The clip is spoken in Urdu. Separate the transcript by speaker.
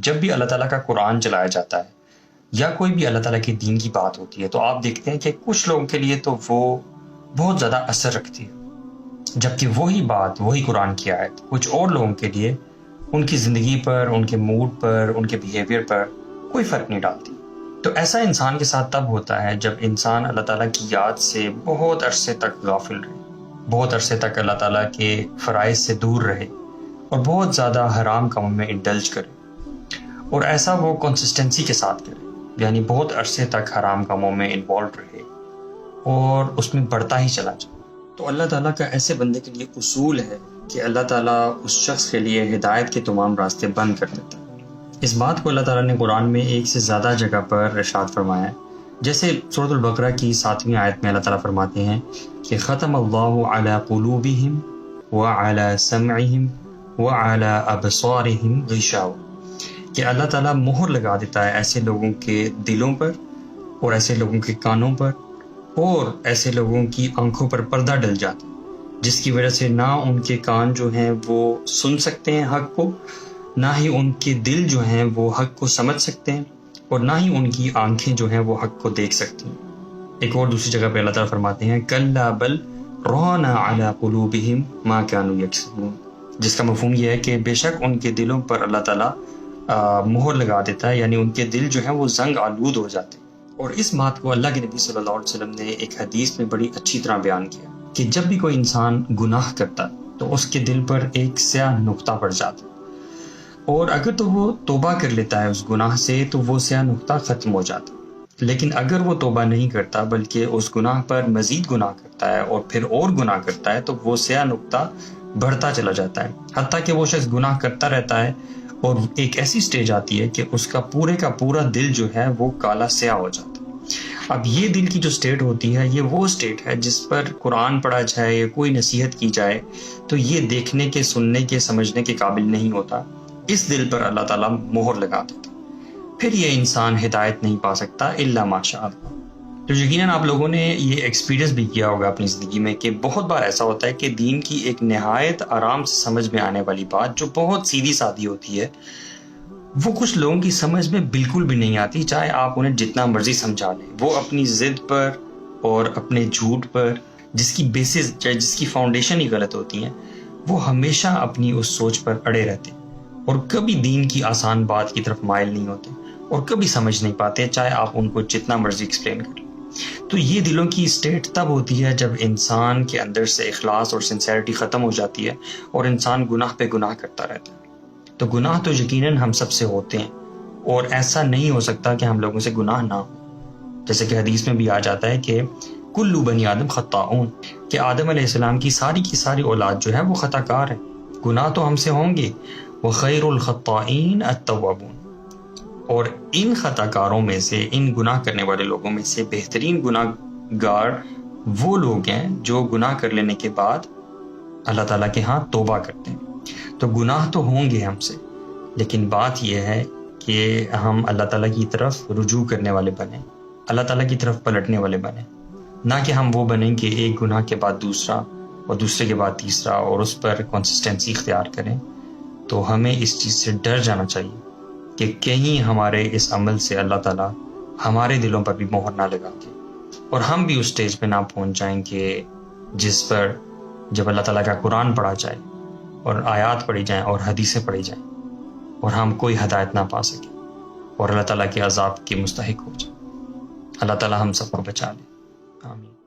Speaker 1: جب بھی اللہ تعالیٰ کا قرآن چلایا جاتا ہے یا کوئی بھی اللہ تعالیٰ کے دین کی بات ہوتی ہے تو آپ دیکھتے ہیں کہ کچھ لوگوں کے لیے تو وہ بہت زیادہ اثر رکھتی ہے، جبکہ وہی بات، وہی قرآن کی آیت کچھ اور لوگوں کے لیے ان کی زندگی پر، ان کے موڈ پر، ان کے بیہیویئر پر کوئی فرق نہیں ڈالتی۔ تو ایسا انسان کے ساتھ تب ہوتا ہے جب انسان اللہ تعالیٰ کی یاد سے بہت عرصے تک غافل رہے، بہت عرصے تک اللہ تعالیٰ کے فرائض سے دور رہے اور بہت زیادہ حرام کاموں میں انڈلج کرے، اور ایسا وہ کنسسٹنسی کے ساتھ کرے، یعنی بہت عرصے تک حرام کاموں میں انوالوڈ رہے اور اس میں بڑھتا ہی چلا جائے۔ تو اللہ تعالیٰ کا ایسے بندے کے لیے اصول ہے کہ اللہ تعالیٰ اس شخص کے لیے ہدایت کے تمام راستے بند کر دیتا ہے۔ اس بات کو اللہ تعالیٰ نے قرآن میں ایک سے زیادہ جگہ پر ارشاد فرمایا ہے، جیسے سورۃ البقرہ کی 7ویں آیت میں اللہ تعالیٰ فرماتے ہیں کہ ختم اللہ علی قلوبہم وعلی سمعہم وعلی ابصارہم غشاوہ، کہ اللہ تعالیٰ مہر لگا دیتا ہے ایسے لوگوں کے دلوں پر اور ایسے لوگوں کے کانوں پر اور ایسے لوگوں کی آنکھوں پر پردہ ڈل جاتا ہے، جس کی وجہ سے نہ ان کے کان جو ہیں وہ سن سکتے ہیں حق کو، نہ ہی ان کے دل جو ہیں وہ حق کو سمجھ سکتے ہیں، اور نہ ہی ان کی آنکھیں جو ہیں وہ حق کو دیکھ سکتی ہیں۔ ایک اور دوسری جگہ پہ اللہ تعالیٰ فرماتے ہیں کلا بل ران علی قلوبہم ما کانوا یکسبون، جس کا مفہوم یہ ہے کہ بے شک ان کے دلوں پر اللہ تعالیٰ مہر لگا دیتا ہے، یعنی ان کے دل جو ہیں وہ زنگ آلود ہو جاتے ہیں۔ اور اس بات کو اللہ کے نبی صلی اللہ علیہ وسلم نے ایک حدیث میں بڑی اچھی طرح بیان کیا کہ جب بھی کوئی انسان گناہ کرتا تو اس کے دل پر ایک سیاہ نقطہ پڑ جاتا، اور اگر تو وہ توبہ کر لیتا ہے اس گناہ سے تو وہ سیاہ نقطہ ختم ہو جاتا، لیکن اگر وہ توبہ نہیں کرتا بلکہ اس گناہ پر مزید گناہ کرتا ہے اور پھر اور گناہ کرتا ہے تو وہ سیاہ نقطہ بڑھتا چلا جاتا ہے، حتیٰ کہ وہ شخص گناہ کرتا رہتا ہے اور ایک ایسی سٹیج آتی ہے کہ اس کا پورا دل جو ہے وہ کالا سیاہ ہو جاتا ہے۔ اب یہ دل کی جو سٹیٹ ہوتی ہے یہ وہ سٹیٹ ہے جس پر قرآن پڑھا جائے یا کوئی نصیحت کی جائے تو یہ دیکھنے کے، سننے کے، سمجھنے کے قابل نہیں ہوتا، اس دل پر اللہ تعالیٰ مہر لگا دیتا، پھر یہ انسان ہدایت نہیں پا سکتا الا ماشاء اللہ۔ تو یقیناً آپ لوگوں نے یہ ایکسپیرینس بھی کیا ہوگا اپنی زندگی میں کہ بہت بار ایسا ہوتا ہے کہ دین کی ایک نہایت آرام سے سمجھ میں آنے والی بات جو بہت سیدھی سادی ہوتی ہے وہ کچھ لوگوں کی سمجھ میں بالکل بھی نہیں آتی، چاہے آپ انہیں جتنا مرضی سمجھا لیں۔ وہ اپنی ضد پر اور اپنے جھوٹ پر، جس کی بیسز، جس کی فاؤنڈیشن ہی غلط ہوتی ہیں، وہ ہمیشہ اپنی اس سوچ پر اڑے رہتے اور کبھی دین کی آسان بات کی طرف مائل نہیں ہوتے اور کبھی سمجھ نہیں پاتے، چاہے آپ ان کو جتنا مرضی ایکسپلین کر لیں۔ تو یہ دلوں کی اسٹیٹ تب ہوتی ہے جب انسان کے اندر سے اخلاص اور سنسیئرٹی ختم ہو جاتی ہے اور انسان گناہ پہ گناہ کرتا رہتا ہے۔ تو گناہ تو یقیناً ہم سب سے ہوتے ہیں، اور ایسا نہیں ہو سکتا کہ ہم لوگوں سے گناہ نہ ہو، جیسے کہ حدیث میں بھی آ جاتا ہے کہ کل بنی آدم خطاؤن، کہ آدم علیہ السلام کی ساری اولاد جو ہے وہ خطا کار ہے، گناہ تو ہم سے ہوں گے، وخیر الخطائین التوابون، اور ان خطا کاروں میں سے، ان گناہ کرنے والے لوگوں میں سے بہترین گناہ گار وہ لوگ ہیں جو گناہ کر لینے کے بعد اللہ تعالیٰ کے ہاں توبہ کرتے ہیں۔ تو گناہ تو ہوں گے ہم سے، لیکن بات یہ ہے کہ ہم اللہ تعالیٰ کی طرف رجوع کرنے والے بنیں، اللہ تعالیٰ کی طرف پلٹنے والے بنیں، نہ کہ ہم وہ بنیں کہ ایک گناہ کے بعد دوسرا اور دوسرے کے بعد تیسرا اور اس پر کنسسٹنسی اختیار کریں۔ تو ہمیں اس چیز سے ڈر جانا چاہیے کہ کہیں ہمارے اس عمل سے اللہ تعالیٰ ہمارے دلوں پر بھی مہر نہ لگا کے اور ہم بھی اس سٹیج پہ نہ پہنچ جائیں کہ جس پر جب اللہ تعالیٰ کا قرآن پڑھا جائے اور آیات پڑھی جائیں اور حدیثیں پڑھی جائیں اور ہم کوئی ہدایت نہ پا سکیں اور اللہ تعالیٰ کے عذاب کے مستحق ہو جائیں۔ اللہ تعالیٰ ہم سب کو بچا لے، آمین۔